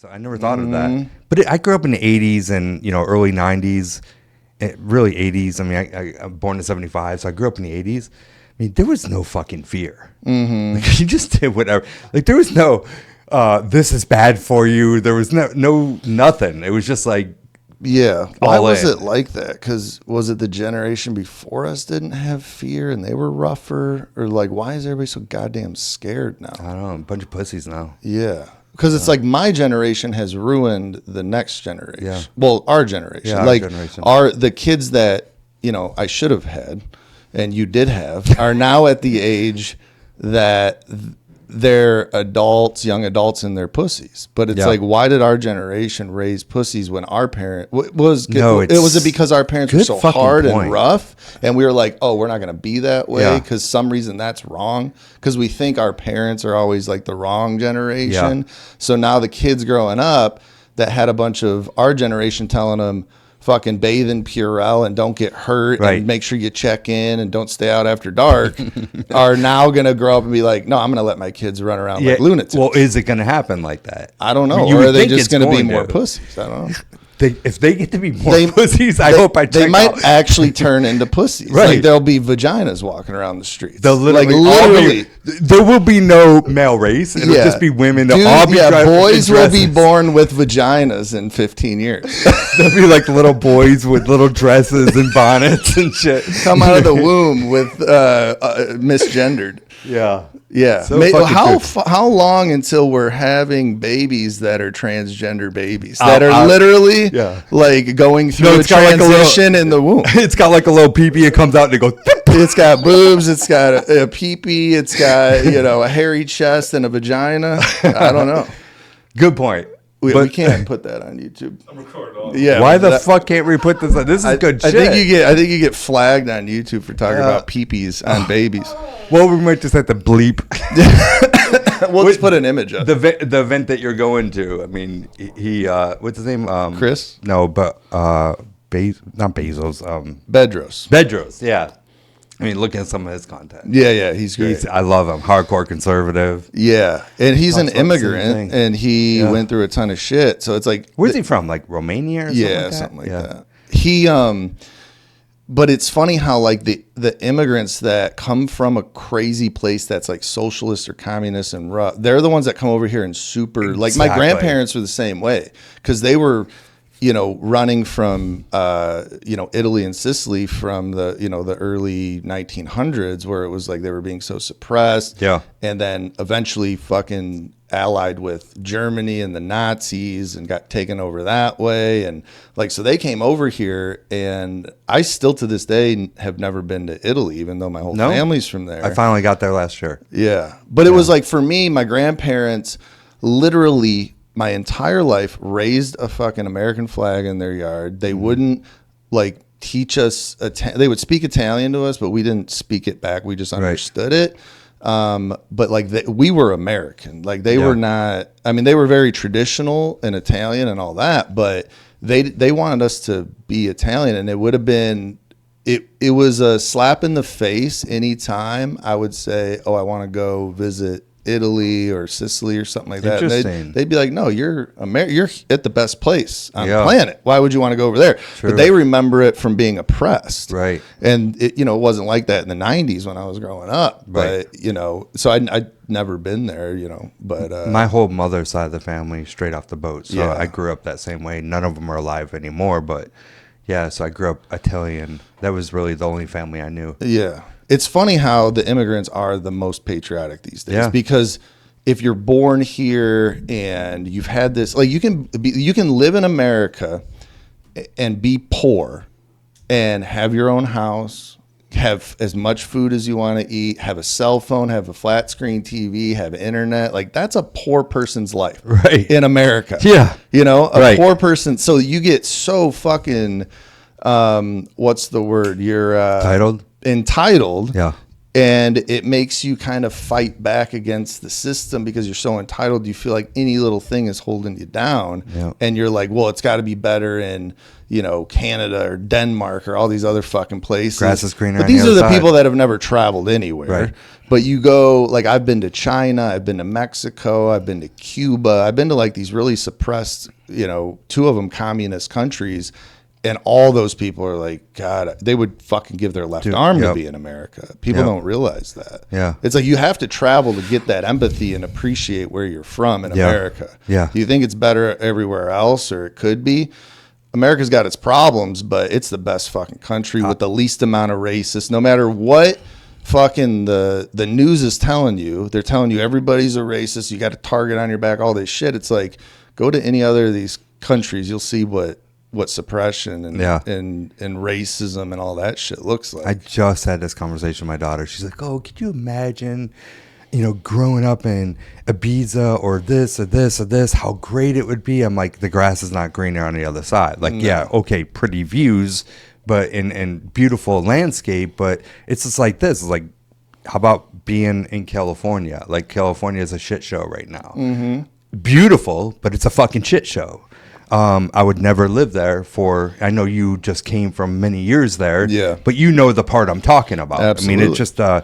So I never thought of that. But I grew up in the 80s and, early 90s, really 80s. I mean, I'm born in 75, so I grew up in the 80s. I mean, there was no fucking fear. Like, you just did whatever. Like, there was no, this is bad for you. There was no nothing. It was just like, yeah. Why was it like that? Because was it the generation before us didn't have fear and they were rougher? Or like, why is everybody so goddamn scared now? I don't know, a bunch of pussies now. Yeah. Because it's like my generation has ruined the next generation. Yeah. Well, our generation. Yeah, like our generation. the kids that, I should have had and you did have are now at the age that they're adults, young adults, and they're pussies. But it's like, why did our generation raise pussies when our parent was it because our parents were so hard and rough, and we were like, oh, we're not going to be that way because some reason that's wrong, because we think our parents are always like the wrong generation. So now the kids growing up that had a bunch of our generation telling them, fucking bathe in Purell and don't get hurt and make sure you check in and don't stay out after dark are now going to grow up and be like, no, I'm going to let my kids run around like lunatics. Well, is it going to happen like that? I don't know. Or are they just going to be more pussies? I don't know. If they get to be more pussies, I hope I check They might out. actually turn into pussies. Like there'll be vaginas walking around the streets. They'll literally there will be no male race. It'll just be women. They'll all be boys will be born with vaginas in 15 years. They'll be like little boys with little dresses and bonnets and shit. Come out of the womb with misgendered. Yeah. Yeah. So how long until we're having babies that are transgender babies that are literally like going through a transition in the womb? It's got like a little pee-pee. It comes out and it goes. It's got boobs. It's got a pee-pee. It's got, a hairy chest and a vagina. I don't know. Good point. We can't put that on YouTube. I'm recording all. Yeah. Why the fuck can't we put this on? This is good shit. I think you get flagged on YouTube for talking about pee-pees on babies. Well, we might just have to bleep. We'll just put an image up. The event that you're going to. I mean, he what's his name? Chris? No, but not Bezos. Bedros. Yeah. I mean, look at some of his content. Yeah, he's great. I love him. Hardcore conservative. Yeah, and he's an immigrant, and he went through a ton of shit. So it's like, where's he from? Like Romania or something like that? Something like that. He but it's funny how like the immigrants that come from a crazy place that's like socialist or communist and rough, they're the ones that come over here and super like my grandparents were the same way because they were running from Italy and Sicily from the the early 1900s where it was like they were being so suppressed, and then eventually fucking allied with Germany and the Nazis and got taken over that way, and like so they came over here, and I still to this day have never been to Italy even though my whole family's from there. I finally got there last year. But it was like for me, my grandparents literally my entire life raised a fucking American flag in their yard. They wouldn't like teach us. They would speak Italian to us, but we didn't speak it back. We just understood it. But like we were American. Like they were not. I mean, they were very traditional and Italian and all that, but they wanted us to be Italian, and it would have been. It was a slap in the face anytime I would say, "Oh, I want to go visit Italy or Sicily or something like that." And they'd be like, no, you're at the best place on the planet. Why would you want to go over there? True. But they remember it from being oppressed. Right. And it, it wasn't like that in the 90s when I was growing up. But, so I'd never been there, but. My whole mother's side of the family straight off the boat. So I grew up that same way. None of them are alive anymore. But yeah, so I grew up Italian. That was really the only family I knew. Yeah. It's funny how the immigrants are the most patriotic these days because if you're born here and you've had this, like you can live in America and be poor and have your own house, have as much food as you want to eat, have a cell phone, have a flat screen TV, have internet. Like that's a poor person's life in America. Yeah. A poor person. So you get so fucking, what's the word? You're entitled. Entitled And it makes you kind of fight back against the system because you're so entitled. You feel like any little thing is holding you down. Yeah. And you're like, well, it's got to be better in, Canada or Denmark or all these other fucking places. Grass is greener But on these the are the other people side. that have never traveled anywhere. Right. But you go, like, I've been to China, I've been to Mexico, I've been to Cuba, I've been to like these really suppressed, 2 of them communist countries. And all those people are like, God, they would fucking give their left arm to be in America. People don't realize that. Yeah. It's like you have to travel to get that empathy and appreciate where you're from in America. Yeah. Do you think it's better everywhere else, or it could be? America's got its problems, but it's the best fucking country with the least amount of racists. No matter what fucking the news is telling you, they're telling you everybody's a racist. You got a target on your back, all this shit. It's like, go to any other of these countries, you'll see what suppression and racism and all that shit looks like. I just had this conversation with my daughter. She's like, "Oh, could you imagine, growing up in Ibiza or this or this or this, how great it would be?" I'm like, the grass is not greener on the other side. Like, yeah, okay, pretty views, but in beautiful landscape, but it's just like this. It's like, how about being in California? Like, California is a shit show right now. Mm-hmm. Beautiful, but it's a fucking shit show. I would never live there I know you just came from many years there, but you know the part I'm talking about. Absolutely. I mean, it's just, I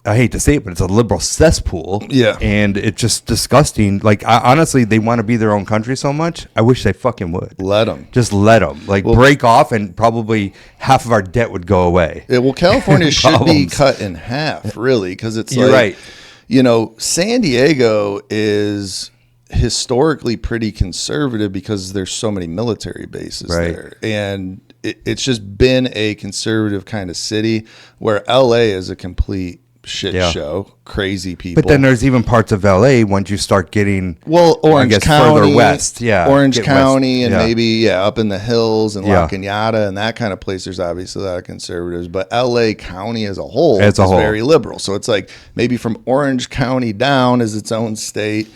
hate to say it, but it's a liberal cesspool. Yeah. And it's just disgusting. Like, honestly, they want to be their own country so much. I wish they fucking would. Let them. Just let them. Like, break off, and probably half of our debt would go away. Well, California should be cut in half, really, because it's You're right. San Diego is historically pretty conservative because there's so many military bases there, and it's just been a conservative kind of city, where LA is a complete shit show, crazy people. But then there's even parts of LA once you start getting Orange County, further west, Orange County, west. and maybe up in the hills and La Cañada and that kind of place. There's obviously a lot of conservatives, but LA County as a whole is very liberal. So it's like maybe from Orange County down is its own state.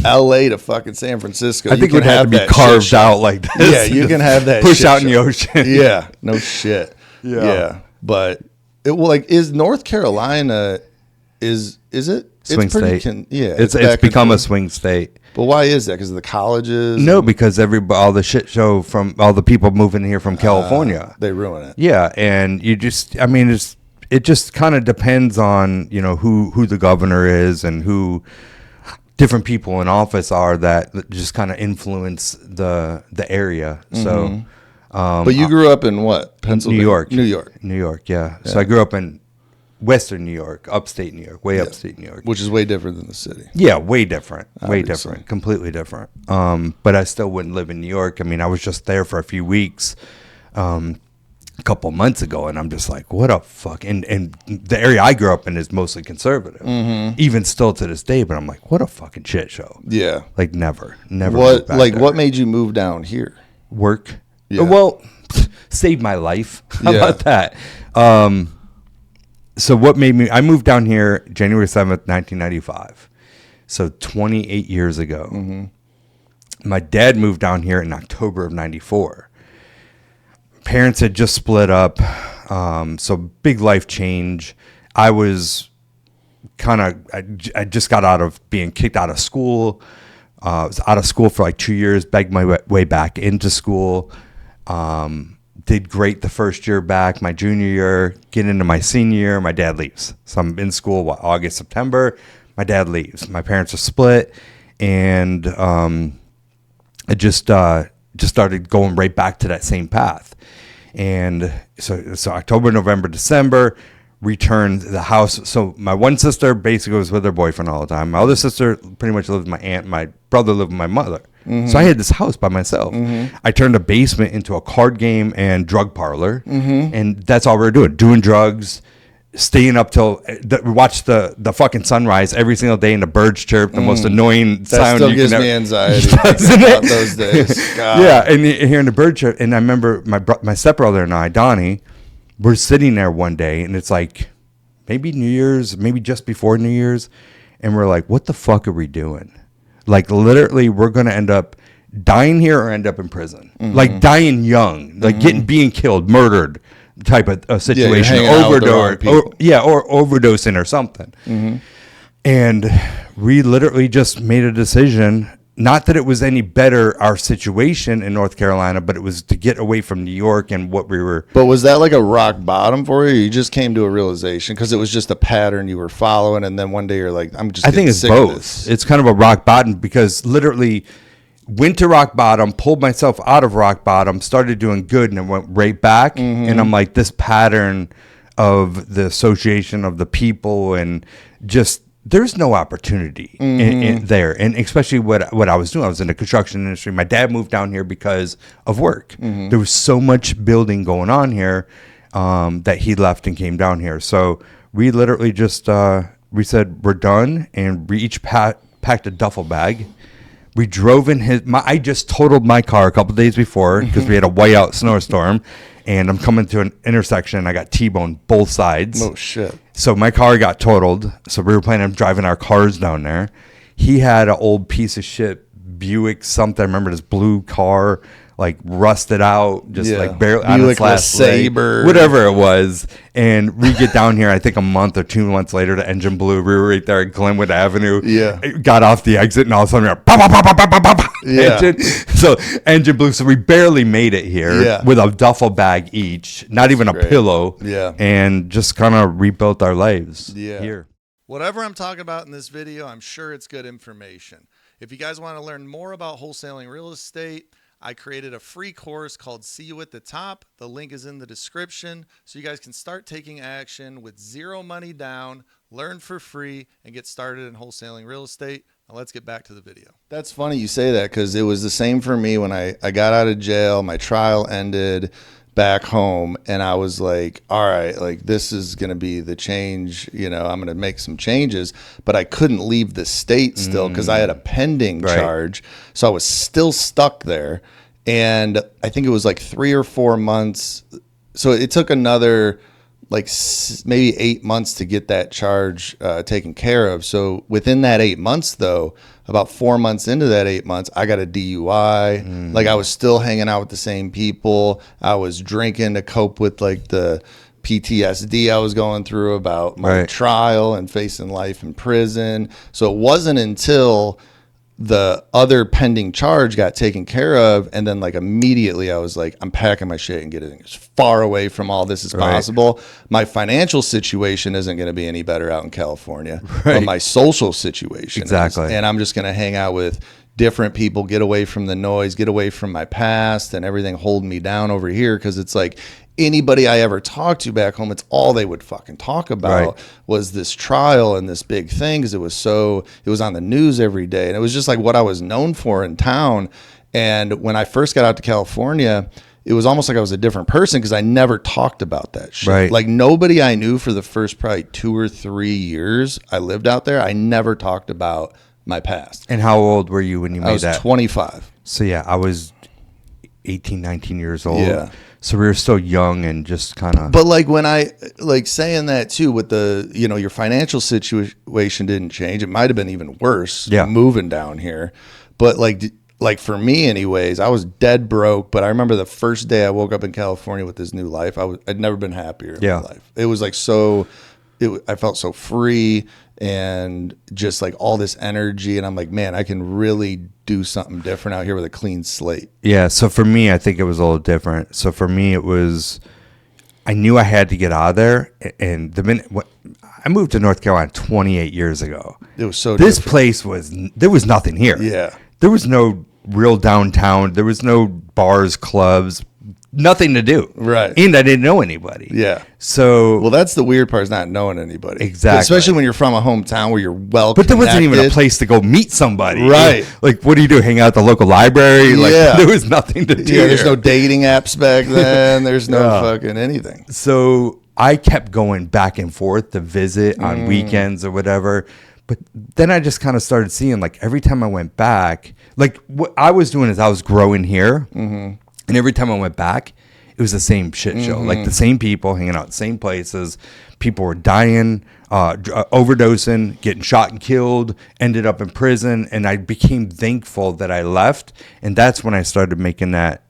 LA to fucking San Francisco. I think it would have to be carved out like this. Yeah, you can have that push out in the ocean. Yeah, no shit. Yeah. But is North Carolina is it Swing pretty state? It's become a swing state. But why is that? Because of the colleges? No, because all the shit show from all the people moving here from California, they ruin it. Yeah, and it just kind of depends on who the governor is and who different people in office are that just kind of influence the area. So, but you grew up in what? Pennsylvania? New York. Yeah. So I grew up in Western New York, upstate New York, upstate New York, which is way different than the city. Yeah, way different, Obviously. Completely different. But I still wouldn't live in New York. I mean, I was just there for a few weeks. A couple months ago, and I'm just like, what a fuck. And the area I grew up in is mostly conservative, even still to this day. But I'm like, what a fucking shit show. Yeah, like never. What made you move down here? Work. Yeah. Well, saved my life. How about that? So what made me? I moved down here January 7th, 1995. So 28 years ago. My dad moved down here in October of '94. Parents had just split up, so big life change. I was I just got out of being kicked out of school. I was out of school for like 2 years, begged my way back into school. Did great the first year back. My junior year, get into my senior year, my dad leaves. So I'm in school, August, September. My dad leaves. My parents are split, and I just started going right back to that same path. And so October, November, December, returned the house. So my one sister basically was with her boyfriend all the time. My other sister pretty much lived with my aunt. My brother lived with my mother. So I had this house by myself. I turned a basement into a card game and drug parlor. And that's all we were doing drugs, staying up till watch the fucking sunrise every single day, and the birds chirp, the most annoying sound. Still gives me anxiety doesn't about it? those days. God. Yeah, and hearing the bird chirp, and I remember my stepbrother and I, Donnie, we're sitting there one day, and it's like maybe New Year's, maybe just before New Year's, and we're like, what the fuck are we doing? Like, literally, we're gonna end up dying here or end up in prison. Like, dying young, like being killed, murdered. type of a situation, hanging out with the wrong people. or overdosing or something. And we literally just made a decision. Not that it was any better, our situation in North Carolina, but it was to get away from New York and what we were. But was that like a rock bottom for you? Or you just came to a realization because it was just a pattern you were following, and then one day you're like, I'm just. I think it's sick of both. this. It's kind of a rock bottom because literally went to rock bottom, pulled myself out of rock bottom, started doing good, and it went right back. And I'm like, this pattern of the association of the people and just. There's no opportunity in there. And especially what I was doing. I was in the construction industry. My dad moved down here because of work. There was so much building going on here that he left and came down here. So we literally just, we said, we're done. And we each packed a duffel bag. We drove in I just totaled my car a couple days before because we had a whiteout snowstorm. And I'm coming to an intersection. I got T-boned both sides. Oh, shit. So my car got totaled. So we were planning on driving our cars down there. He had an old piece of shit Buick something. I remember this blue car, like rusted out, just like barely on its last Saber, whatever it was. And we get down here, I think a month or 2 months later, the engine blew. We were right there at Glenwood Avenue. Yeah. Got off the exit, and all of a sudden we were pop, pop, pop, pop, pop, pop, pop, engine. So engine blew. So we barely made it here with a duffel bag each, not even a pillow. Yeah. And just kind of rebuilt our lives here. Whatever I'm talking about in this video, I'm sure it's good information. If you guys want to learn more about wholesaling real estate, I created a free course called See You at the Top. The link is in the description so you guys can start taking action with zero money down, learn for free, and get started in wholesaling real estate. Now let's get back to the video. That's funny you say that because it was the same for me when I got out of jail. My trial ended back home and I was like, all right, like this is going to be the change. You know, I'm going to make some changes, but I couldn't leave the state still because I had a pending charge. So I was still stuck there. And I think it was like 3 or 4 months. So it took another like maybe 8 months to get that charge taken care of. So within that 8 months though, about 4 months into that 8 months, I got a DUI. Like I was still hanging out with the same people. I was drinking to cope with like the PTSD I was going through about my trial and facing life in prison. So it wasn't until the other pending charge got taken care of, and then like immediately I was like, I'm packing my shit and getting as far away from all this as possible. My financial situation isn't going to be any better out in California, but my social situation is. And I'm just going to hang out with different people, get away from the noise, get away from my past and everything holding me down over here. Because it's like anybody I ever talked to back home, it's all they would fucking talk about was this trial and this big thing, because it was on the news every day, and it was just like what I was known for in town. And when I first got out to California, it was almost like I was a different person because I never talked about that shit. Like nobody I knew for the first probably 2 or 3 years I lived out there, I never talked about my past. And how old were you when you made that? I was 25. So yeah, I was 18, 19 years old. Yeah. So we were still young and just kind of. But like when I like saying that too, with the, you know, your financial situation didn't change. It might have been even worse moving down here. But like for me anyways, I was dead broke. But I remember the first day I woke up in California with this new life, I'd never been happier in my life. It was like I felt so free and just like all this energy. And I'm like, man, I can really do something different out here with a clean slate. Yeah. So for me, I think it was a little different. So for me, it was, I knew I had to get out of there. And the minute I moved to North Carolina 28 years ago, it was so this different. place there was nothing here. Yeah. There was no real downtown. There was no bars, clubs, nothing to do. Right. And I didn't know anybody. Yeah. So. Well, that's the weird part, is not knowing anybody. Exactly. Especially when you're from a hometown where you're well But there wasn't connected. even a place to go meet somebody. Right. Like, what do you do? Hang out at the local library? Like, there was nothing to do. Yeah, there's no dating apps back then. There's no fucking anything. So I kept going back and forth to visit on weekends or whatever. But then I just kind of started seeing, like, every time I went back, like, what I was doing is I was growing here. And every time I went back, it was the same shit show. Like the same people hanging out in the same places. People were dying, overdosing, getting shot and killed, ended up in prison. And I became thankful that I left. And that's when I started making that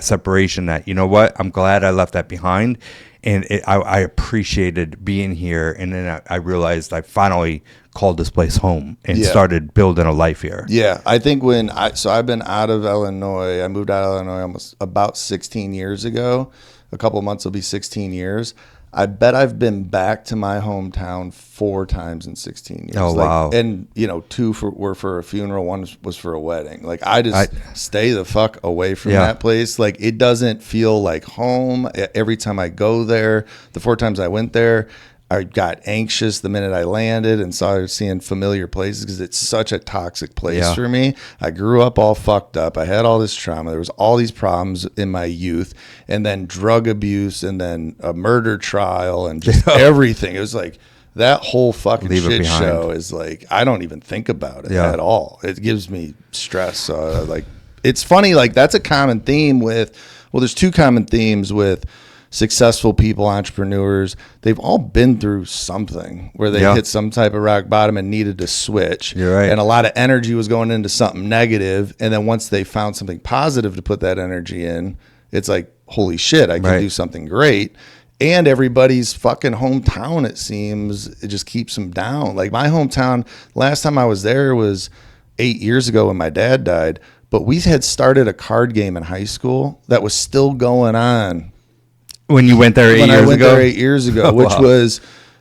separation that, you know what, I'm glad I left that behind. and I appreciated being here. And then I realized I finally called this place home and started building a life here. Yeah, I think I've been out of Illinois. I moved out of Illinois almost about 16 years ago. A couple of months will be 16 years. I bet I've been back to my hometown 4 times in 16 years. Oh, wow. And, 2 were for a funeral, 1 was for a wedding. Like, I just stay the fuck away from that place. Like, it doesn't feel like home. Every time I go there, the 4 times I went there, I got anxious the minute I landed and started seeing familiar places because it's such a toxic place for me. I grew up all fucked up. I had all this trauma. There was all these problems in my youth, and then drug abuse, and then a murder trial, and just everything. It was like that whole fucking shit show is like, I don't even think about it at all. It gives me stress. So like, it's funny. Like, that's a common theme there's 2 common themes with successful people, entrepreneurs. They've all been through something where they hit some type of rock bottom and needed to switch. You're right. And a lot of energy was going into something negative. And then once they found something positive to put that energy in, it's like, holy shit, I can do something great. And everybody's fucking hometown, it seems, it just keeps them down. Like, my hometown, last time I was there was 8 years ago when my dad died. But we had started a card game in high school that was still going on. When you went there 8 years ago? When I went there 8 years ago, which was,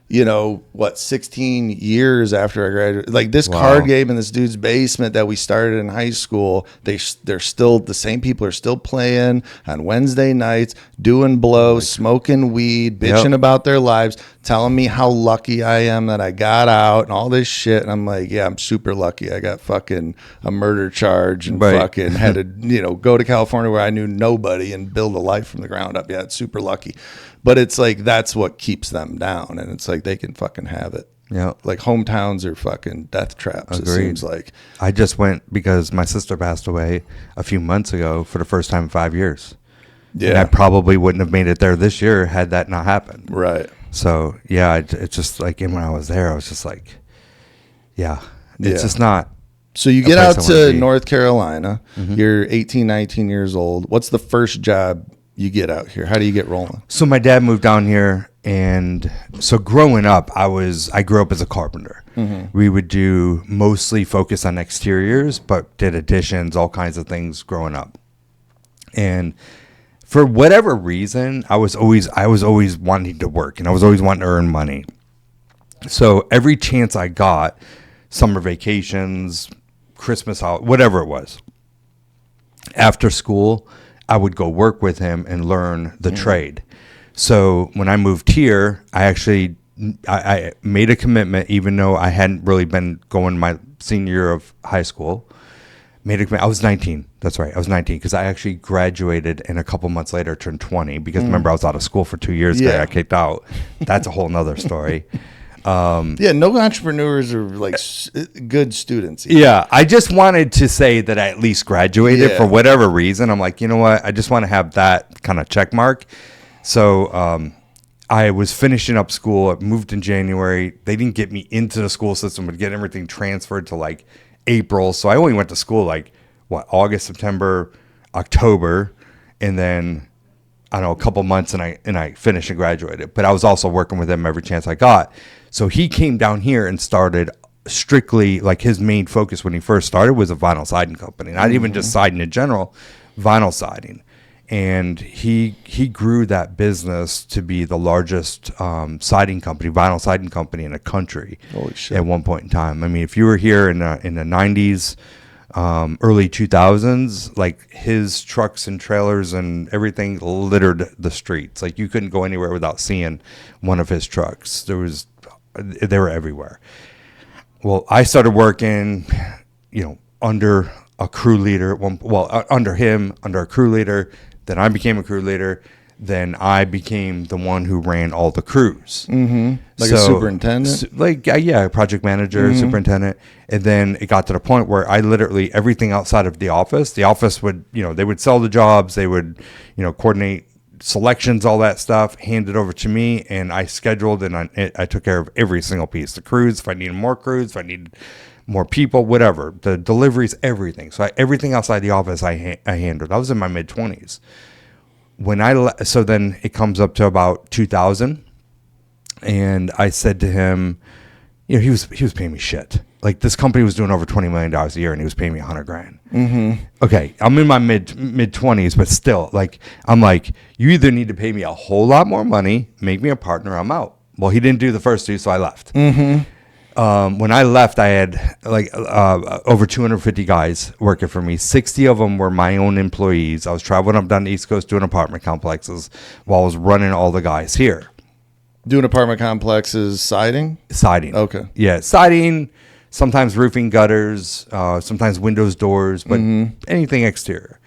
16 years after I graduated. Like, this card game in this dude's basement that we started in high school, they're still, the same people are still playing on Wednesday nights, doing blow, smoking weed, bitching about their lives, telling me how lucky I am that I got out and all this shit. And I'm like, yeah, I'm super lucky. I got fucking a murder charge and fucking had to, go to California where I knew nobody and build a life from the ground up. Yeah, it's super lucky. But it's like, that's what keeps them down. And it's like, they can fucking have it. Yeah. Like, hometowns are fucking death traps. Agreed. It seems like. I just went because my sister passed away a few months ago for the first time in 5 years. Yeah. And I probably wouldn't have made it there this year had that not happened. Right. So, yeah, it's just like, and when I was there, I was just like, it's just not. So you get out to North Carolina. Mm-hmm. You're 18, 19 years old. What's the first job you get out here? How do you get rolling? So my dad moved down here, and so growing up, I grew up as a carpenter. Mm-hmm. We would do mostly focus on exteriors, but did additions, all kinds of things growing up. And for whatever reason, I was always wanting to work, and I was always wanting to earn money. So every chance I got, summer vacations, Christmas holiday, whatever it was, after school, I would go work with him and learn the trade. So when I moved here, I made a commitment, even though I hadn't really been going my senior year of high school. I was 19. That's right. I was 19 because I actually graduated and a couple months later turned 20 because remember I was out of school for 2 years. I got kicked out. That's a whole nother story. No entrepreneurs are like good students either. Yeah, I just wanted to say that I at least graduated for whatever reason. I'm like, you know what? I just want to have that kind of check mark. So I was finishing up school. I moved in January. They didn't get me into the school system, but get everything transferred to like April. So I only went to school like August, September, October, and then I don't know, a couple months, and I finished and graduated. But I was also working with him every chance I got. So he came down here and started strictly, like his main focus when he first started was a vinyl siding company. Not even just siding in general, vinyl siding. And he grew that business to be the largest siding company, vinyl siding company in the country. Holy shit. At one point in time. I mean, if you were here in the 90s, early 2000s, like his trucks and trailers and everything littered the streets. Like you couldn't go anywhere without seeing one of his trucks. They were everywhere. Well, I started working, under a crew leader. Under him, under a crew leader. Then I became a crew leader. Then I became the one who ran all the crews. Mm-hmm. Like a superintendent? Project manager, superintendent. And then it got to the point where I literally, everything outside of the office would, they would sell the jobs. They would, coordinate selections, all that stuff, hand it over to me. And I scheduled and I took care of every single piece. The crews, if I needed more crews, if I needed more people, whatever. The deliveries, everything. So everything outside the office I handled. I was in my mid-20s. so then it comes up to about 2000, and I said to him, you know, he was paying me shit. Like, this company was doing over $20 million a year, and he was paying me $100,000. Mm-hmm. Okay, I'm in my mid 20s, but still, like, I'm like, you either need to pay me a whole lot more money, make me a partner, I'm out. Well, he didn't do the first two, so I left. Mm-hmm. When I left, I had like over 250 guys working for me. 60 of them were my own employees. I was traveling up down the East Coast doing apartment complexes while I was running all the guys here. Doing apartment complexes, siding? Siding. Okay. Yeah, siding, sometimes roofing, gutters, sometimes windows, doors, but anything exterior.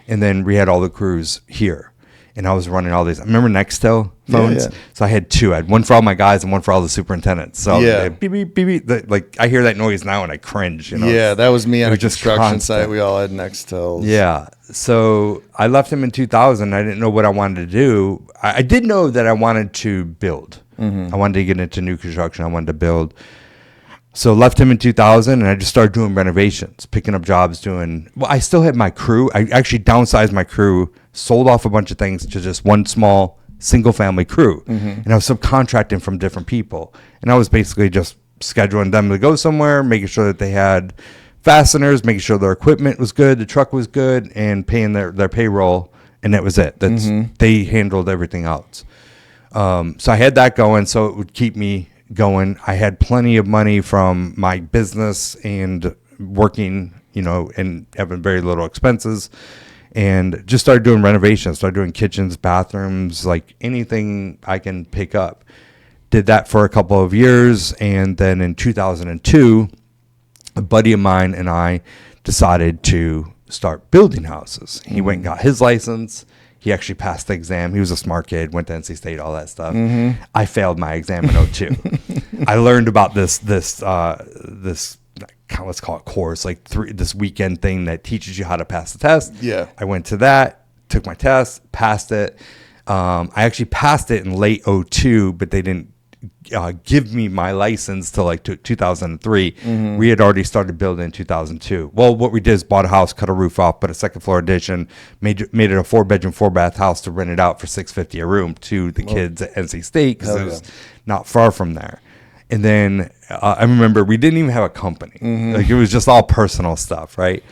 And then we had all the crews here. And I was running all these. I remember Nextel phones. Yeah. So I had two. I had one for all my guys and one for all the superintendents. So beep, beep, beep, beep. Like, I hear that noise now and I cringe. You know? Yeah, that was me on a construction site. We all had Nextels. Yeah. So I left him in 2000. I didn't know what I wanted to do. I did know that I wanted to build. I wanted to get into new construction. I wanted to build. So left him in 2000, and I just started doing renovations, picking up jobs, I still had my crew. I actually downsized my crew, sold off a bunch of things to just one small single-family crew. And I was subcontracting from different people. And I was basically just scheduling them to go somewhere, making sure that they had fasteners, making sure their equipment was good, the truck was good, and paying their payroll, and that was it. They handled everything else. So I had that going, so it would keep me going. I had plenty of money from my business and working, you know, and having very little expenses, and just started doing renovations, started doing kitchens, bathrooms, like anything I can pick up. Did that for a couple of years. And then in 2002, a buddy of mine and I decided to start building houses. He went and got his license. He actually passed the exam. He was a smart kid, went to NC State, all that stuff. I failed my exam in 02. I learned about this let's call it course, like this weekend thing that teaches you how to pass the test. Yeah. I went to that, took my test, passed it. I actually passed it in late 02, but they didn't give me my license till like 2003. We had already started building in 2002. Well, what we did is bought a house, cut a roof off, put a second floor addition, made it a 4-bedroom, 4-bath house to rent it out for $650 a room to the kids at NC State, because it was not far from there. And then I remember we didn't even have a company. Like, it was just all personal stuff, right?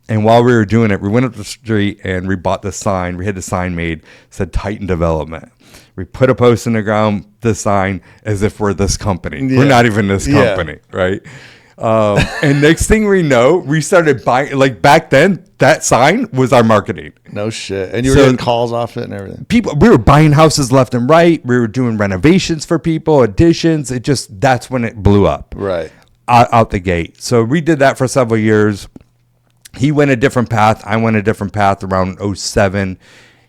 And while we were doing it, we went up the street and we bought the sign. We had the sign made, said Titan Development. We put a post in the ground, the sign, as if we're this company. Yeah. We're not even this company, right? And next thing we know, we started buying, like, back then, that sign was our marketing. No shit. And you were getting calls off it and everything. We were buying houses left and right. We were doing renovations for people, additions. That's when it blew up. Right. Out the gate. So we did that for several years. He went a different path. I went a different path around 07.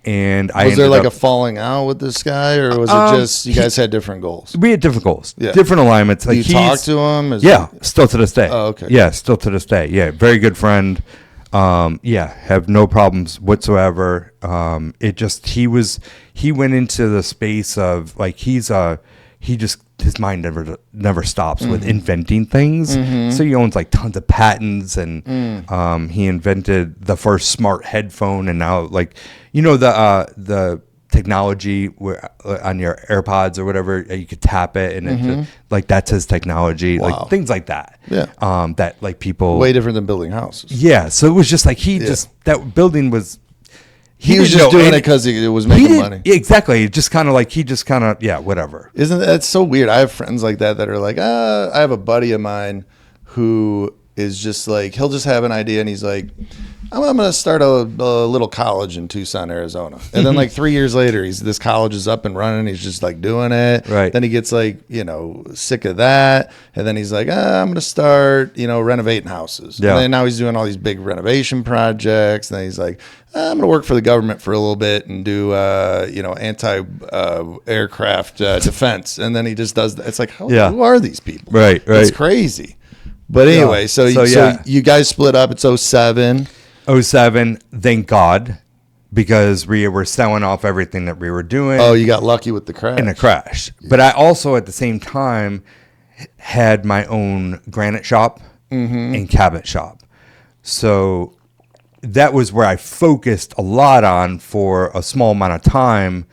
And was there like a falling out with this guy, or was it just you guys had different goals? We had different goals, different alignments. Do you talk to him? Still to this day. Oh, okay. Yeah, still to this day. Yeah, very good friend. Have no problems whatsoever. He went into the space of, like, his mind never stops with inventing things. So he owns like tons of patents, and he invented the first smart headphone, and now, like, you know, the technology where on your AirPods or whatever, you could tap it, and it just, like, that's his technology. Wow. Like, things like that. Yeah. That, like, people way different than building houses. Yeah. So it was just like that building was. He was just doing it because it was making money. Exactly. Just kind of like, whatever. Isn't that so weird? I have friends like that are like, I have a buddy of mine who is just like, he'll just have an idea and he's like, I'm going to start a little college in Tucson, Arizona. And then like 3 years later, this college is up and running. He's just like doing it. Right. Then he gets like, sick of that. And then he's like, I'm going to start, renovating houses. Yeah. And then now he's doing all these big renovation projects. And then he's like, I'm going to work for the government for a little bit and do, anti-aircraft defense. And then he just does that. It's like, who are these people? Right. It's crazy. But anyway, so you guys split up. It's 07. 07, thank God, because we were selling off everything that we were doing. Oh, you got lucky with the crash. In a crash. Yeah. But I also, at the same time, had my own granite shop and cabinet shop. So that was where I focused a lot on for a small amount of time.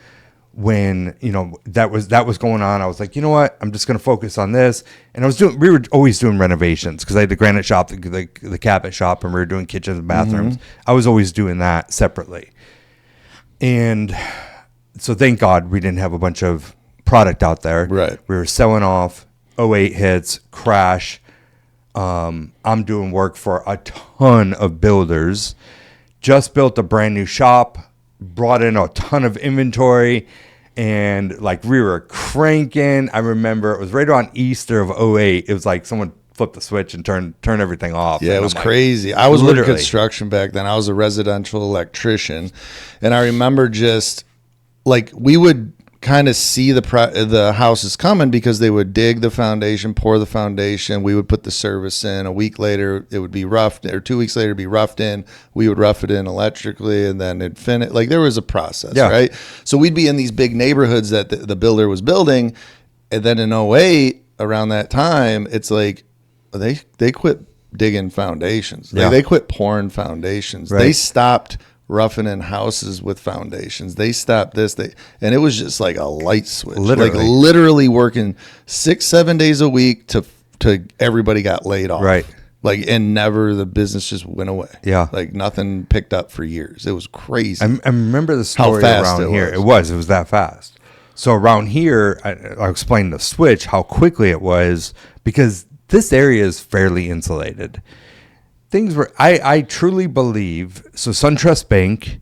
When, you know, that was going on, I was like, you know what, I'm just going to focus on this. And we were always doing renovations because I had the granite shop, the cabinet shop, and we were doing kitchens and bathrooms. I was always doing that separately. And so thank God we didn't have a bunch of product out there. Right. We were selling off. 08 hits, crash. I'm doing work for a ton of builders. Just built a brand new shop. Brought in a ton of inventory, and like we were cranking. I remember it was right around Easter of 08. It was like someone flipped the switch and turned everything off. Yeah, and it was like, crazy. I was working literally construction back then. I was a residential electrician, and I remember just like we would kind of see the houses coming because they would dig the foundation, pour the foundation. We would put the service in. A week later, it would be roughed, or 2 weeks later, it'd be roughed in. We would rough it in electrically, and then it'd finish. Like there was a process, right? So we'd be in these big neighborhoods that the builder was building, and then in 08, around that time, it's like they quit digging foundations. Like they quit pouring foundations. Right. They stopped roughing in houses with foundations. They stopped this. And it was just like a light switch. Literally working 6-7 days a week to everybody got laid off. Right. Like, and never, the business just went away. Yeah. Like nothing picked up for years. It was crazy. I remember the story around here. It was that fast. So around here, I'll explain the switch, how quickly it was, because this area is fairly insulated. Things were, I truly believe, so SunTrust Bank,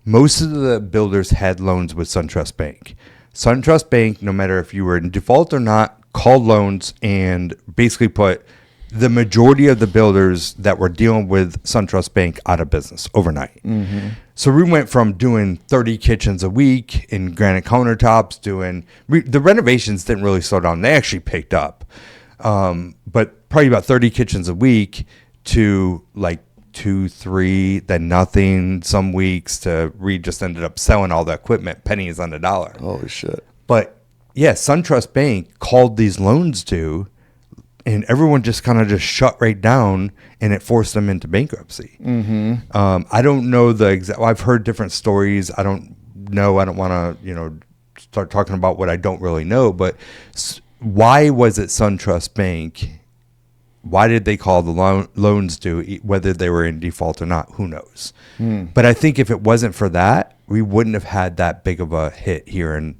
most of the builders had loans with SunTrust Bank. SunTrust Bank, no matter if you were in default or not, called loans and basically put the majority of the builders that were dealing with SunTrust Bank out of business overnight. Mm-hmm. So we went from doing 30 kitchens a week in granite countertops, the renovations didn't really slow down. They actually picked up. But probably about 30 kitchens a week to like 2, 3, then nothing some weeks to we just ended up selling all the equipment, pennies on the dollar. Holy shit. But yeah, SunTrust Bank called these loans due, and everyone just kind of just shut right down, and it forced them into bankruptcy. Mm-hmm. I don't know the exact. I've heard different stories. I don't know. I don't want to start talking about what I don't really know. But why was it SunTrust Bank? Why did they call the loans due, whether they were in default or not? Who knows? But I think if it wasn't for that, we wouldn't have had that big of a hit here in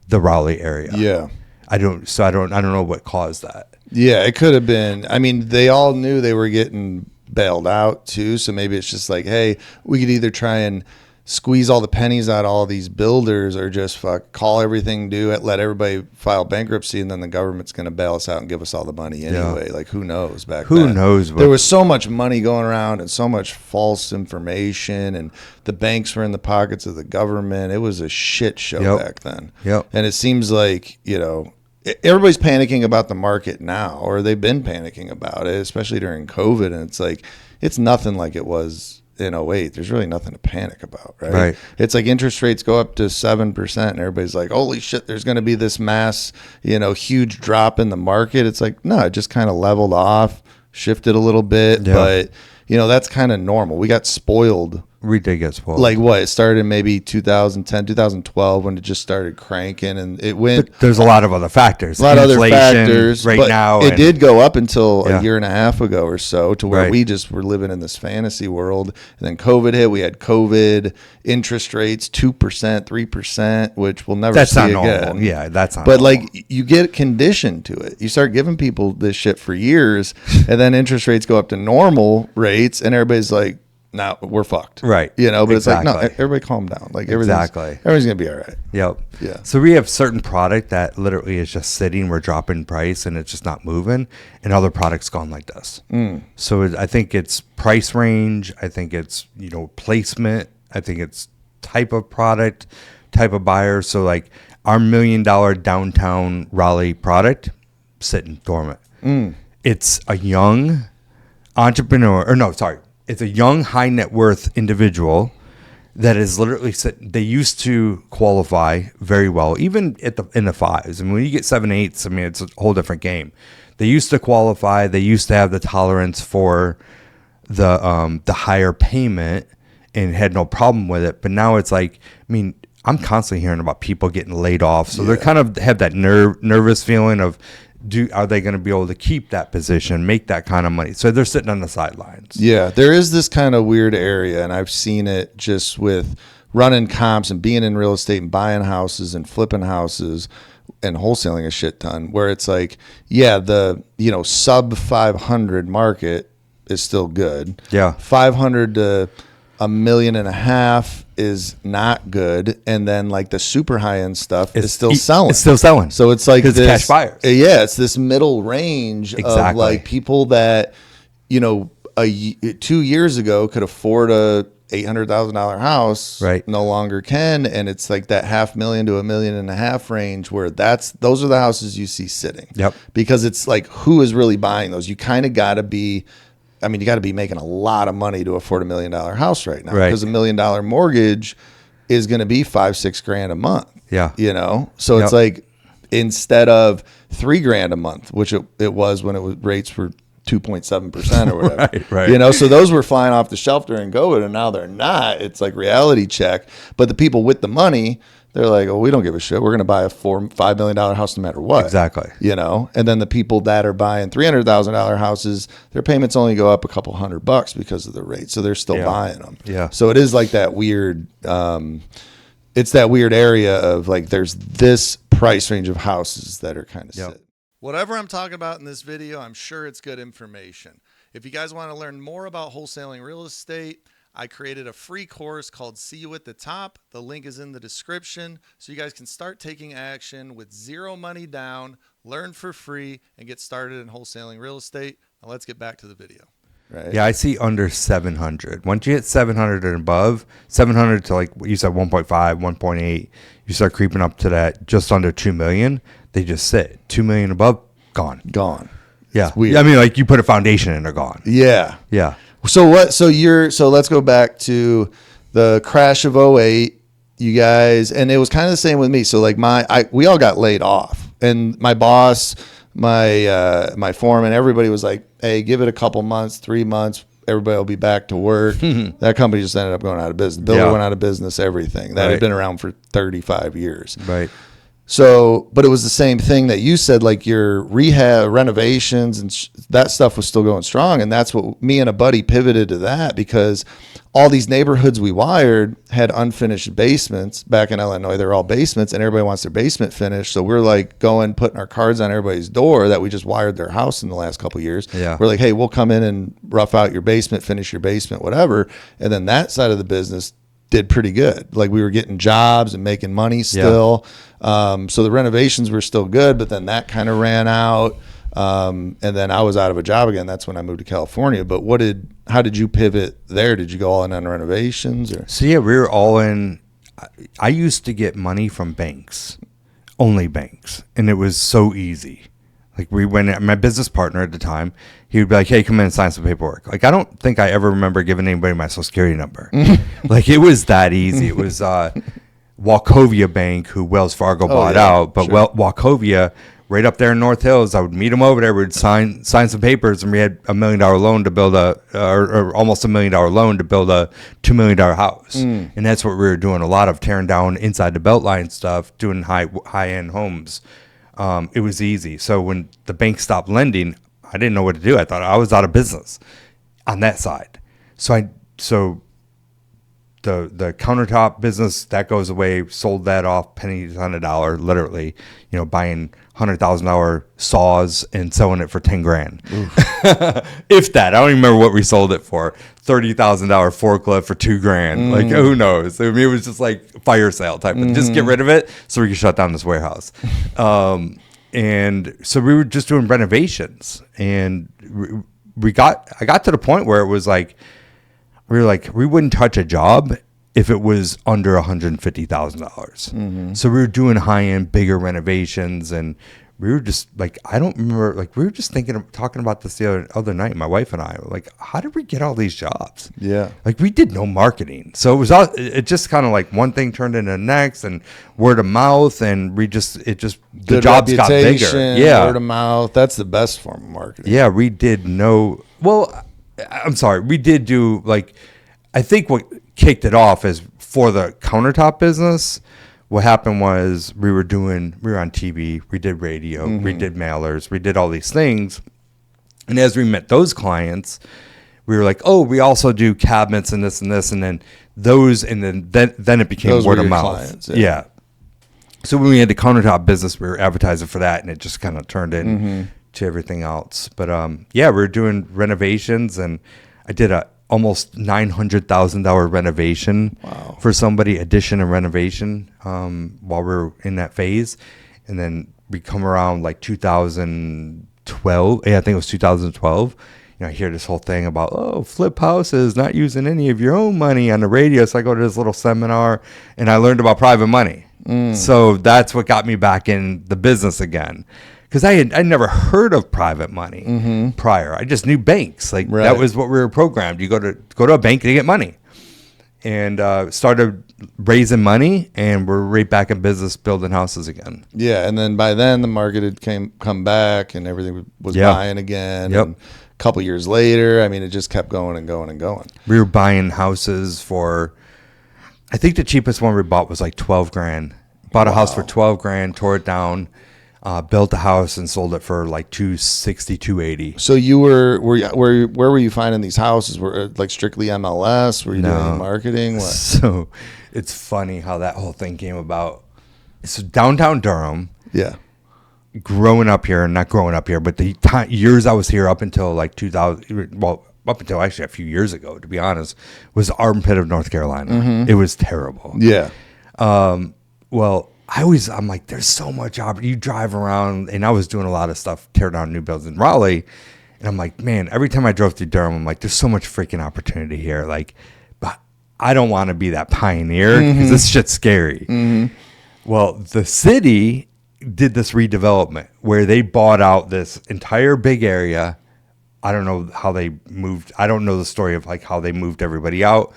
the Raleigh area. Yeah. I don't know what caused that. Yeah, it could have been. I mean, they all knew they were getting bailed out too. So maybe it's just like, hey, we could either try and squeeze all the pennies out of all these builders, or just call everything due, let everybody file bankruptcy, and then the government's going to bail us out and give us all the money anyway. Yeah. Like, who knows back then? Who knows? There was so much money going around and so much false information, and the banks were in the pockets of the government. It was a shit show back then. Yep. And it seems like, everybody's panicking about the market now, or they've been panicking about it, especially during COVID. And it's like, it's nothing like it was in 08. There's really nothing to panic about, right? It's like interest rates go up to 7%, and everybody's like, holy shit, there's going to be this mass, huge drop in the market. It's like, no, it just kind of leveled off, shifted a little bit, but that's kind of normal. We got spoiled. We did get spoiled. Like what? It started in maybe 2010, 2012 when it just started cranking, and it went. But there's a lot of other factors. A lot of other factors right now. It did go up until a year and a half ago or so, to where we just were living in this fantasy world. And then COVID hit. We had COVID, interest rates 2%, 3%, which we'll never see again. Normal. Yeah, that's not. But normal. like, you get conditioned to it. You start giving people this shit for years, and then interest rates go up to normal rates, and everybody's like, now we're fucked. Right. But it's like, no, everybody calm down. Like, everything's going to be all right. Yep. Yeah. So we have certain product that literally is just sitting, we're dropping price, and it's just not moving, and other products gone like this. So I think it's price range. I think it's, placement. I think it's type of product, type of buyer. So like our $1 million downtown Raleigh product, sitting dormant. It's a young entrepreneur, it's a young high net worth individual that is literally they used to qualify very well, even in the fives. I mean, when you get 7, 8s, I mean, it's a whole different game. They used to qualify. They used to have the tolerance for the higher payment and had no problem with it. But now it's like, I mean, I'm constantly hearing about people getting laid off. So they kind of have that nervous feeling of, are they going to be able to keep that position, make that kind of money? So they're sitting on the sidelines. Yeah, there is this kind of weird area, and I've seen it just with running comps and being in real estate and buying houses and flipping houses and wholesaling a shit ton, where it's like, yeah, the sub 500 market is still good. Yeah, 500 to $1.5 million is not good, and then like the super high end stuff is still selling. It's still selling. So it's like this cash buyers. Yeah, it's this middle range of like people that 2 years ago could afford a $800,000 house, right? No longer can, and it's like that $500,000 to $1.5 million range where those are the houses you see sitting. Yep. Because it's like, who is really buying those? You kind of got to be. I mean, you got to be making a lot of money to afford $1 million house right now, because $1 million mortgage is going to be $5-6 grand a month. Yeah. So it's like, instead of $3 grand a month, which it was when rates were 2.7% or whatever. right. So those were flying off the shelf during COVID, and now they're not. It's like reality check. But the people with the money, they're like, oh, we don't give a shit. We're going to buy a $5 million house no matter what. Exactly. And then the people that are buying $300,000 houses, their payments only go up a couple $100 because of the rate. So they're still buying them. Yeah. So it is like that weird, it's that weird area of like, there's this price range of houses that are kind of sit. Whatever I'm talking about in this video, I'm sure it's good information. If you guys want to learn more about wholesaling real estate, I created a free course called See You at the Top. The link is in the description, so you guys can start taking action with zero money down, learn for free, and get started in wholesaling real estate. Now let's get back to the video. Right. Yeah, I see under 700. Once you hit 700 and above, 700 to like what you said, 1.5, 1.8, you start creeping up to that just under 2 million. They just sit 2 million above, gone. Yeah. I mean, like you put a foundation and they're gone. Yeah. Yeah. So let's go back to the crash of 2008, you guys, and it was kind of the same with me. So like we all got laid off, and my boss, my foreman, everybody was like, hey, give it a couple months, 3 months, everybody will be back to work. That company just ended up going out of business. Builder went out of business, everything. That had been around for 35 years. Right. So, but it was the same thing that you said, like your rehab, renovations, and that stuff was still going strong. And that's what me and a buddy pivoted to, that because all these neighborhoods we wired had unfinished basements. Back in Illinois, they're all basements, and everybody wants their basement finished. So we're like putting our cards on everybody's door that we just wired their house in the last couple of years. Yeah. We're like, hey, we'll come in and rough out your basement, finish your basement, whatever. And then that side of the business did pretty good. Like we were getting jobs and making money still. So the renovations were still good, but then that kind of ran out. And then I was out of a job again. That's when I moved to California. But how did you pivot there? Did you go all in on renovations or? So yeah, we were all in. I used to get money from banks, only banks. And it was so easy. Like my business partner at the time, he would be like, hey, come in and sign some paperwork. Like, I don't think I ever remember giving anybody my social security number. Like, it was that easy. It was Wachovia Bank, who Wells Fargo bought out. But Wachovia, right up there in North Hills, I would meet him over there. We'd sign some papers, and we had $1 million loan to build or almost $1 million loan to build a $2 million house. And that's what we were doing, a lot of tearing down inside the Beltline stuff, doing high-end homes. It was easy. So when the bank stopped lending, I didn't know what to do. I thought I was out of business on that side. So the countertop business, that goes away, sold that off pennies on a dollar, literally, buying $100,000 saws and selling it for 10 grand. If that. I don't even remember what we sold it for. $30,000 forklift for 2 grand. Like, who knows? I mean, it was just like fire sale type of, just get rid of it so we can shut down this warehouse. And so we were just doing renovations, and I got to the point where it was like, we wouldn't touch a job if it was under $150,000. So we were doing high-end, bigger renovations, and we were just like, I don't remember, like we were just talking about this the other night, my wife and I, like, how did we get all these jobs? Yeah. Like, we did no marketing. So it just kind of like one thing turned into the next, and word of mouth, and the jobs got bigger. Yeah. Word of mouth. That's the best form of marketing. Yeah. We did well, I'm sorry, we did do like, I think what kicked it off is for the countertop business. What happened was we were on TV, we did radio, we did mailers, we did all these things. And as we met those clients, we were like, oh, we also do cabinets and this, and then then it became Those word were of your mouth. clients, Yeah. So when we had the countertop business, we were advertising for that, and it just kind of turned in to everything else. But yeah, we were doing renovations, and I did a almost $900,000 renovation for somebody, addition and renovation, while we were in that phase. And then we come around like 2012. Yeah, I think it was 2012. I hear this whole thing about, oh, flip houses, not using any of your own money on the radio. So I go to this little seminar, and I learned about private money. So that's what got me back in the business again. Because I'd never heard of private money prior. I just knew banks. Like that was what we were programmed. You go to a bank to get money. And started raising money, and we're right back in business building houses again. Yeah, and then by then the market had come back, and everything was buying again. Yep. And a couple years later, I mean, it just kept going and going and going. We were buying houses for, I think the cheapest one we bought was like $12,000. Bought a house for $12,000, tore it down, built a house, and sold it for like $260,000, $280,000. So you where were you finding these houses? Were it like strictly MLS? Were you doing marketing? What? So it's funny how that whole thing came about. So downtown Durham. Yeah. Growing up here, not growing up here, but the years I was here up until like 2000, well, up until actually a few years ago, to be honest, was the armpit of North Carolina. It was terrible. Yeah. Well, I'm like, there's so much opportunity. You drive around, and I was doing a lot of stuff, tear down new builds in Raleigh, and I'm like, man, every time I drove through Durham, I'm like, there's so much freaking opportunity here. Like, but I don't want to be that pioneer because this shit's scary. Well, the city did this redevelopment where they bought out this entire big area. I don't know how they moved. I don't know the story of like how they moved everybody out,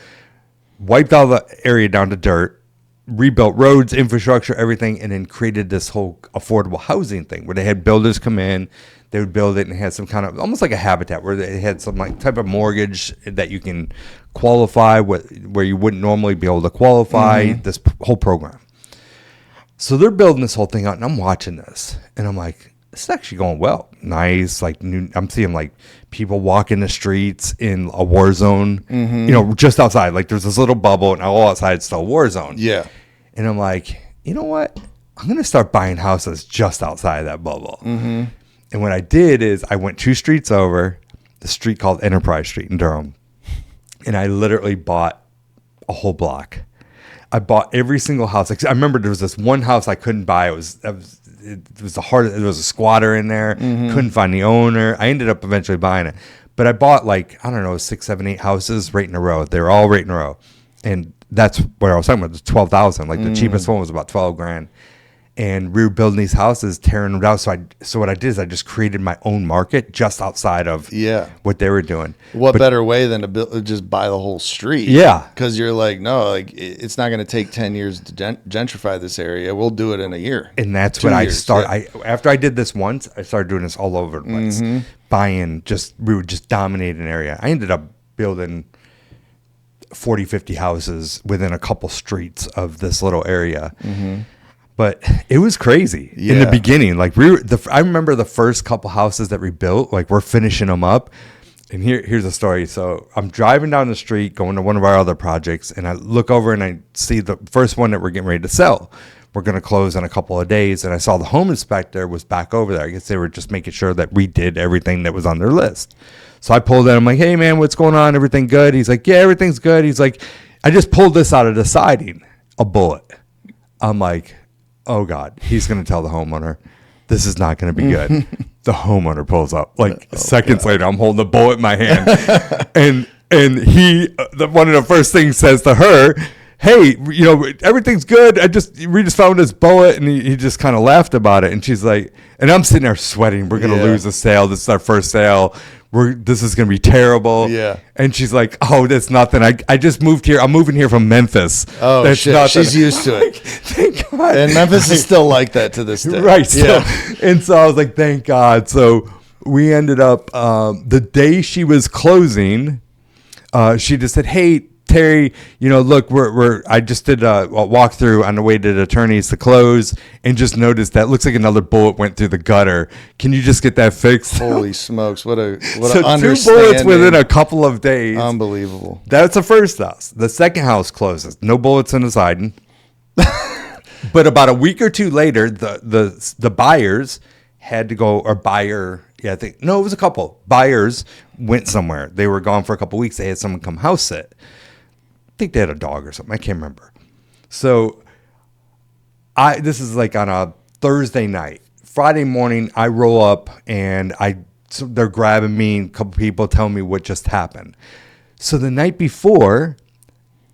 wiped all the area down to dirt, rebuilt roads, infrastructure, everything, and then created this whole affordable housing thing where they had builders come in, they would build it and had some kind of almost like a habitat where they had some like type of mortgage that you can qualify where you wouldn't normally be able to qualify, this whole program. So they're building this whole thing out, and I'm watching this, and I'm like, this is actually going well. Nice, like I'm seeing like people walking the streets in a war zone, just outside. Like there's this little bubble, and all outside it's still a war zone. Yeah. And I'm like, you know what? I'm gonna start buying houses just outside of that bubble. And what I did is I went 2 streets over, the street called Enterprise Street in Durham, and I literally bought a whole block. I bought every single house. I remember there was this one house I couldn't buy. It was the hardest. There was a squatter in there. Couldn't find the owner. I ended up eventually buying it, but I bought like, I don't know, 6, 7, 8 houses right in a row. They were all right in a row, and that's what I was talking about. The 12,000. Like the cheapest one was about $12,000, and we were building these houses, tearing them down. So what I did is I just created my own market just outside of what they were doing. What better way than to just buy the whole street? Yeah. Because you're like, no, like it's not going to take 10 years to gentrify this area. We'll do it in a year. And that's what I started. After I did this once, I started doing this all over the place. Buying, we would just dominate an area. I ended up building 40, 50 houses within a couple streets of this little area. But it was crazy in the beginning. Like I remember the first couple houses that we built, like we're finishing them up. And here's the story. So I'm driving down the street going to one of our other projects, and I look over and I see the first one that we're getting ready to sell. We're going to close in a couple of days. And I saw the home inspector was back over there. I guess they were just making sure that we did everything that was on their list. So I pulled in. I'm like, hey, man, what's going on? Everything good? He's like, yeah, everything's good. He's like, I just pulled this out of the siding, a bullet. I'm like, oh, God, he's going to tell the homeowner, this is not going to be good. The homeowner pulls up. Like seconds later, I'm holding a bullet in my hand. and one of the first things says to her, hey, everything's good. We just found this bullet. And he just kind of laughed about it. And she's like, and I'm sitting there sweating. We're going to lose the sale. This is our first sale. This is going to be terrible. Yeah. And she's like, oh, that's nothing. I just moved here. I'm moving here from Memphis. Oh, that's shit. Nothing. She's used to it. Thank God. And Memphis is still like that to this day. Right. So, and so I was like, thank God. So we ended up the day she was closing. She just said, "Hey, Terry, look, I just did a walkthrough on the way to the attorneys to close, and just noticed that looks like another bullet went through the gutter. Can you just get that fixed?" Holy smokes! What a So 2 understanding. bullets within a couple of days. Unbelievable. That's the first house. The second house closes. No bullets in the siding. But about a week or two later, the buyers had to go, or buyer, yeah, I think, no, it was a couple. Buyers went somewhere. They were gone for a couple of weeks. They had someone come house sit. I think they had a dog or something. I can't remember. So this is like on a Thursday night. Friday morning, I roll up and so they're grabbing me, and a couple people telling me what just happened. So the night before,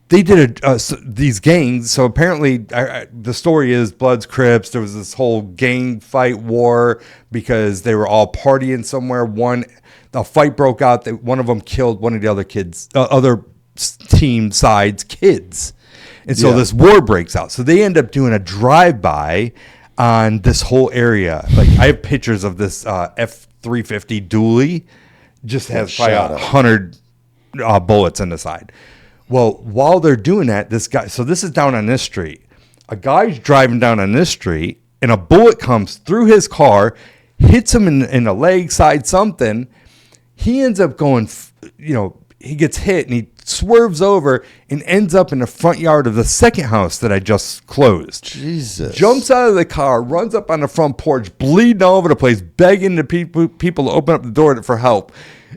they did these gangs. So apparently, the story is Bloods, Crips. There was this whole gang fight war because they were all partying somewhere. A fight broke out. One of them killed one of the other kids, other team sides kids, and so this war breaks out. So they end up doing a drive-by on this whole area. Like, I have pictures of this F-350 dually. Just has probably 100 bullets in the side. Well, while they're doing that, this is down on this street. A guy's driving down on this street, and a bullet comes through his car, hits him in the leg, side, something. He ends up going, he gets hit, and he swerves over and ends up in the front yard of the second house that I just closed. Jesus. Jumps out of the car, runs up on the front porch, bleeding all over the place, begging the people to open up the door for help.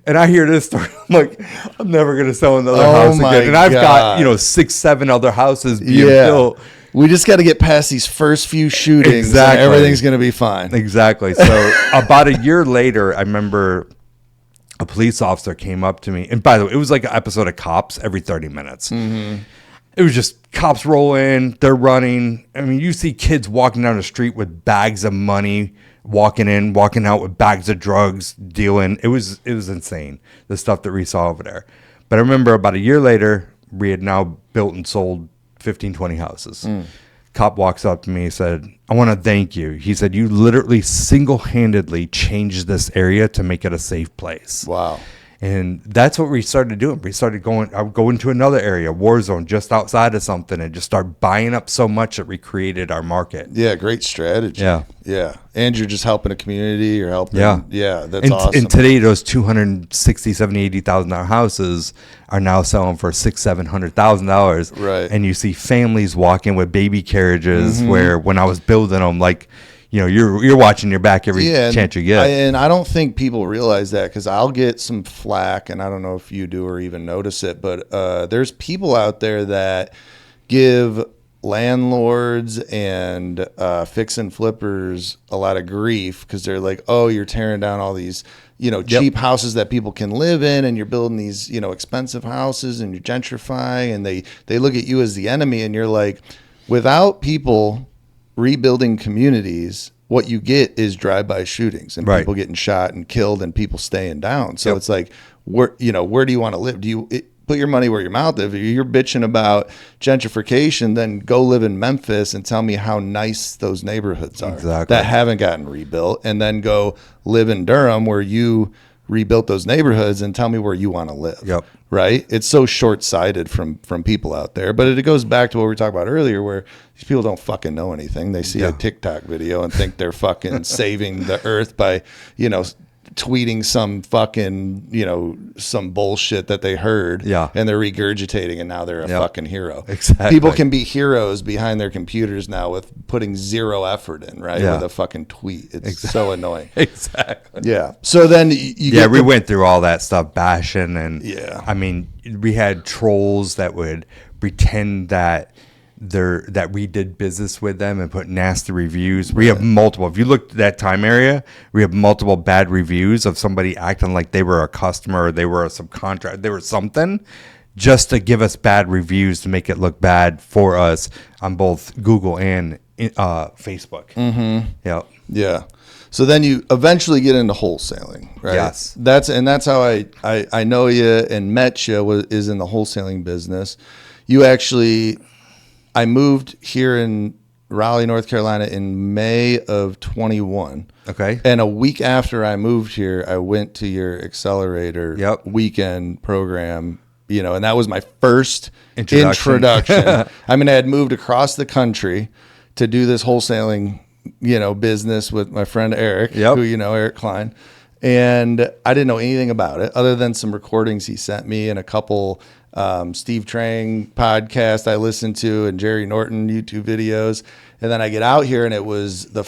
And I hear this story. I'm like, I'm never going to sell another house again. And I've got, 6-7 other houses being built. We just got to get past these first few shootings. Exactly. And everything's going to be fine. Exactly. So about a year later, I remember a police officer came up to me. And by the way, it was like an episode of Cops every 30 minutes. Mm-hmm. It was just cops roll in, they're running. I mean, you see kids walking down the street with bags of money, walking out with bags of drugs, dealing. It was insane, the stuff that we saw over there. But I remember about a year later, we had now built and sold 15, 20 houses. Cop walks up to me and said, "I want to thank you." He said, "You literally single-handedly changed this area to make it a safe place." Wow. And that's what we started doing. We started I would go into another area, war zone, just outside of something, and just start buying up so much that we created our market. Yeah, great strategy. Yeah. Yeah. And you're just helping a community. You're helping. Yeah, that's awesome. And today, those $260,000, $70,000, $80,000 houses are now selling for $600,000, $700,000. Right. And you see families walking with baby carriages where when I was building them, like, you're watching your back every chance you get. And I don't think people realize that, because I'll get some flack, and I don't know if you do or even notice it, but there's people out there that give landlords and fix and flippers a lot of grief because they're like, "Oh, you're tearing down all these cheap houses that people can live in, and you're building these expensive houses, and you're gentrifying," and they look at you as the enemy. And you're like, without people rebuilding communities, what you get is drive-by shootings and people getting shot and killed and people staying down. So it's like, where do you want to live? Put your money where your mouth is. If you're bitching about gentrification, then go live in Memphis and tell me how nice those neighborhoods are that haven't gotten rebuilt, and then go live in Durham where you rebuilt those neighborhoods and tell me where you want to live. Yep. Right? It's so short-sighted from people out there. But it goes back to what we were talking about earlier, where these people don't fucking know anything. They see a TikTok video and think they're fucking saving the earth by, tweeting some fucking, some bullshit that they heard. Yeah. And they're regurgitating, and now they're a fucking hero. Exactly. People can be heroes behind their computers now with putting zero effort in, right? Yeah. With a fucking tweet. It's so annoying. Exactly. Yeah. So then we went through all that stuff, bashing, and Yeah. I mean, we had trolls that would pretend that we did business with them and put nasty reviews. We have multiple. If you look at that time area, we have multiple bad reviews of somebody acting like they were a customer or they were a subcontractor, they were something, just to give us bad reviews to make it look bad for us on both Google and Facebook. Mm-hmm. Yeah. Yeah. So then you eventually get into wholesaling, right? Yes. That's how I know you and met you, is in the wholesaling business. You actually, I moved here in Raleigh, North Carolina in May of 21. Okay. And a week after I moved here, I went to your accelerator weekend program, you know, and that was my first introduction. I mean, I had moved across the country to do this wholesaling, you know, business with my friend Eric, who, you know, Eric Klein. And I didn't know anything about it other than some recordings he sent me and a couple Steve Trang podcast I listened to and Jerry Norton YouTube videos. And then I get out here and it was the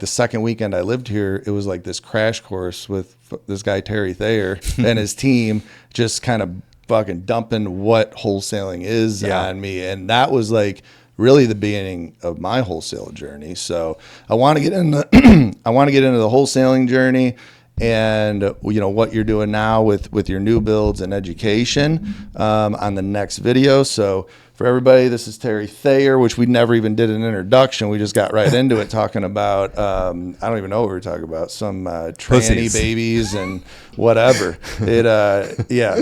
second weekend I lived here, it was like this crash course with this guy, Thayer, and his team just kind of fucking dumping what wholesaling is on me. And that was like really the beginning of my wholesale journey. So I want to get into, I want to get into the wholesaling journey and, you know, what you're doing now with your new builds and education on the next video. So for everybody, this is Thayer, which we never even did an introduction. We just got right into it talking about, I don't even know what we were talking about, some tranny babies and whatever.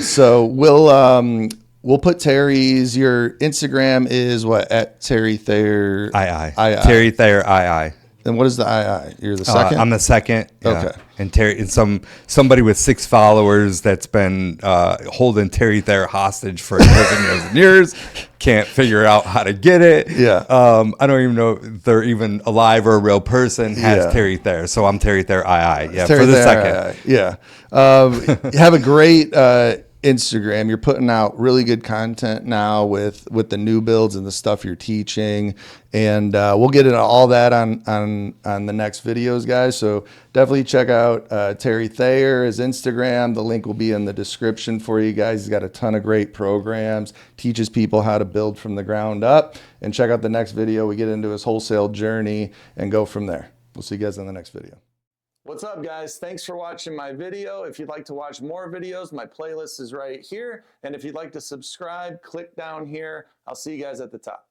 So we'll put Terry's, your Instagram is what, at Terry Thayer? Terry Thayer II. And what is the II? You're the second? I'm the second. Yeah. Okay. And Terry, and somebody with 6 followers that's been holding Terry Thayer hostage for years and years and years. Can't figure out how to get it. Yeah. I don't even know if they're even alive or a real person has Terry Thayer. So I'm Terry Thayer II. Yeah. Terry for the Thayer second. II. Yeah. Have a great Instagram. You're putting out really good content now with the new builds and the stuff you're teaching, and we'll get into all that on the next videos, guys. So definitely check out Terry Thayer, his Instagram. The link will be in the description for you guys. He's got a ton of great programs, teaches people how to build from the ground up. And check out the next video. We get into his wholesale journey and go from there. We'll see you guys in the next video. What's up, guys? Thanks for watching my video. If you'd like to watch more videos, my playlist is right here. And if you'd like to subscribe, click down here. I'll see you guys at the top.